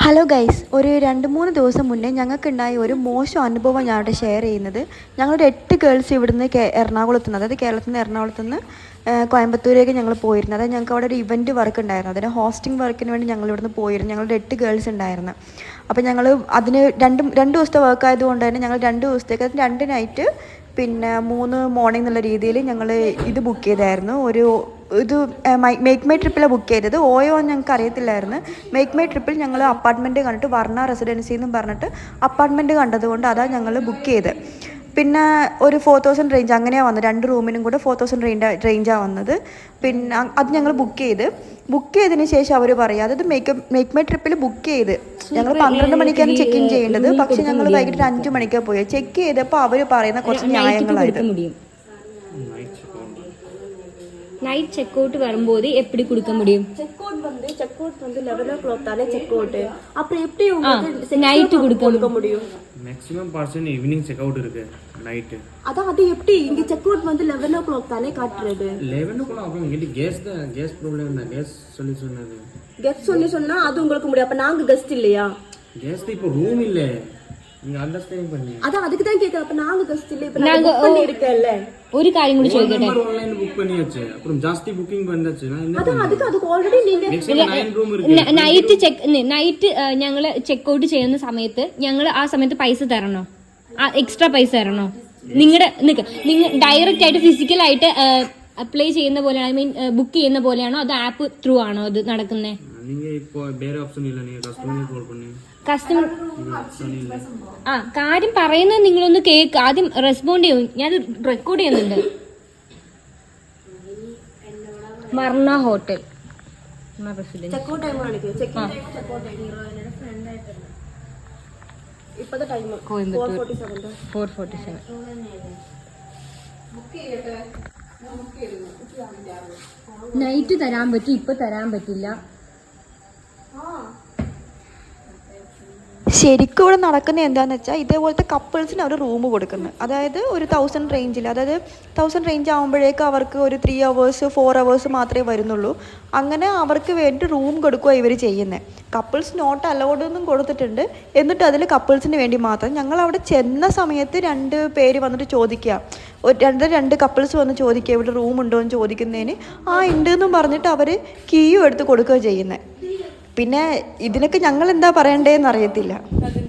Hello guys, ഒരു 2-3 ദിവസം മുന്നേ ഞങ്ങൾക്കുണ്ടായ ഒരു മോശം അനുഭവം ഞാൻ ഇവിടെ ഷെയർ ചെയ്യുന്നത്. ഞങ്ങളുടെ 8 ഗേൾസ് ഇവിടുന്ന് എറണാകുളത്ത് നിന്ന്, അതായത് കേരളത്തിൽ നിന്ന് എറണാകുളത്ത് നിന്ന് കോയമ്പത്തൂരേക്ക് ഞങ്ങൾ പോയിരുന്നു. അതായത് ഞങ്ങൾക്ക് അവിടെ ഒരു ഇവൻറ്റ് വർക്ക് ഉണ്ടായിരുന്നു. അതിന് ഹോസ്റ്റിംഗ് വർക്കിന് വേണ്ടി ഞങ്ങൾ ഇവിടുന്ന് പോയിരുന്നു. ഞങ്ങളുടെ 8 ഗേൾസ് ഉണ്ടായിരുന്നു. അപ്പോൾ ഞങ്ങൾ അതിന് രണ്ട് ദിവസത്തെ വർക്ക് ആയതുകൊണ്ട് തന്നെ ഞങ്ങൾ 2 ദിവസത്തേക്ക്, അത് 2 നൈറ്റ് പിന്നെ 3 മോർണിംഗ് എന്നുള്ള രീതിയിൽ ഞങ്ങൾ ഇത് ബുക്ക് ചെയ്തായിരുന്നു. ഇത് മേക്ക് മൈ ട്രിപ്പിലാണ് ബുക്ക് ചെയ്തത്. ഓയോ ഞങ്ങൾക്ക് അറിയത്തില്ലായിരുന്നു. മേക്ക് മൈ ട്രിപ്പിൽ ഞങ്ങൾ അപ്പാർട്ട്മെൻറ്റ് കണ്ടിട്ട് വർണ്ണ റെസിഡൻസി എന്നും പറഞ്ഞിട്ട് അപ്പാർട്ട്മെൻറ്റ് കണ്ടതുകൊണ്ട് അതാണ് ഞങ്ങൾ ബുക്ക് ചെയ്തത്. പിന്നെ ഒരു 4000 റേഞ്ച് അങ്ങനെയാണ് വന്നത്. 2 റൂമിനും കൂടെ 4000 റേഞ്ചാണ് വന്നത്. പിന്നെ അത് ഞങ്ങൾ ബുക്ക് ചെയ്തതിന് ശേഷം അവർ പറയുക, അതായത് മേക്ക് മൈ ട്രിപ്പിൽ ബുക്ക് ചെയ്ത് ഞങ്ങൾ 12 മണിക്കാണ് ചെക്ക് ഇൻ ചെയ്യേണ്ടത്. പക്ഷെ ഞങ്ങൾ വൈകിട്ട് 5 മണിക്കാണ് പോയത്. ചെക്ക് ചെയ്തപ്പോൾ അവർ പറയുന്ന കുറച്ച് ന്യായങ്ങളായിരുന്നു. நைட் செக் அவுட் வரும்போது எப்படி கொடுக்க முடியும்? செக் அவுட் வந்து 11 o'clock தானே செக் அவுட். அப்புறம் எப்படி உங்களுக்கு நைட் கொடுக்க முடியும்? Maximum person evening check out இருக்கு நைட். அது எப்படி இங்க செக் அவுட் வந்து 11 o'clock தானே காட்டுறது? 11 o'clock அப்புறம் இங்க கேஸ் ப்ராப்ளம் தான். கேஸ் சொன்னது. கெஸ்ட் சொன்னா அது உங்களுக்கு முடியும். அப்ப நாங்க கெஸ்ட் இல்லையா? கெஸ்ட் இப்போ ரூம் இல்ல. நீங்க அண்டர்ஸ்டாண்ட் பண்ணி. அதுக்கு தான் கேக்குறேன். அப்ப நாங்க கெஸ்ட் இல்ல. இப்ப நாங்க புக் பண்ணி இருக்கேல்ல. ഒരു കാര്യം കൂടി ചോദിക്കട്ടെ. ഓൺലൈൻ ബുക്ക് பண்ணியாச்சு. அப்புறம் ஜாஸ்தி புக்கிங் பண்ணாச்சு. அதுக்கு ഓൾറെഡി நீங்க നൈറ്റ് ഞങ്ങൾ ചെക്ക് ഔട്ട് ചെയ്യുന്ന സമയത്ത് ഞങ്ങൾ ആ സമയത്ത് പൈസ തരണോ? എക്സ്ട്രാ പൈസ തരണോ? നിങ്ങൾ ഡയറക്റ്റ് ആയിട്ട് ഫിസിക്കലായിട്ട് അപ്ലൈ ചെയ്യുന്ന പോലെയാണ്, ഐ മീൻ ബുക്ക് ചെയ്യുന്ന പോലെയാണോ അതോ ആപ്പ് ത്രൂ ആണോ അത് നടക്കുന്നത്? കാര്യം പറയുന്നത് നിങ്ങളൊന്ന് കേക്ക്, ആദ്യം റെസ്പോണ്ട് ചെയ്യും. ഞാൻ റെക്കോർഡ് ചെയ്യുന്നുണ്ട്. മർണ ഹോട്ടൽ ചെക്കൗട്ട് ടൈം കാണിക്കും. ഇപ്പത്തെ ടൈം 4:47. നൈറ്റ് തരാൻ പറ്റും, ഇപ്പൊ തരാൻ പറ്റില്ല. ശരിക്കും ഇവിടെ നടക്കുന്നത് എന്താണെന്ന് വെച്ചാൽ, ഇതേപോലത്തെ കപ്പിൾസിന് അവർ റൂം കൊടുക്കുന്നത്, അതായത് ഒരു 1000 റേഞ്ചിൽ, അതായത് 1000 റേഞ്ച് ആകുമ്പോഴേക്ക് അവർക്ക് ഒരു 3 hours 4 hours മാത്രമേ വരുന്നുള്ളൂ. അങ്ങനെ അവർക്ക് വേണ്ടി റൂം കൊടുക്കുക ഇവർ ചെയ്യുന്നത്. കപ്പിൾസ് നോട്ട് അലൗഡ് എന്നും കൊടുത്തിട്ടുണ്ട്. എന്നിട്ട് അതിൽ കപ്പിൾസിന് വേണ്ടി മാത്രം. ഞങ്ങൾ അവിടെ ചെന്ന സമയത്ത് 2 പേര് വന്നിട്ട് ചോദിക്കുക, രണ്ട് കപ്പിൾസ് വന്ന് ചോദിക്കുക ഇവിടെ റൂം ഉണ്ടോ എന്ന് ചോദിക്കുന്നതിന് ഉണ്ട് എന്നും പറഞ്ഞിട്ട് അവർ കീയും എടുത്ത് കൊടുക്കുകയാണ് ചെയ്യുന്നത്. പിന്നെ ഇതിനൊക്കെ ഞങ്ങൾ എന്താ പറയണ്ടേന്ന് അറിയത്തില്ല.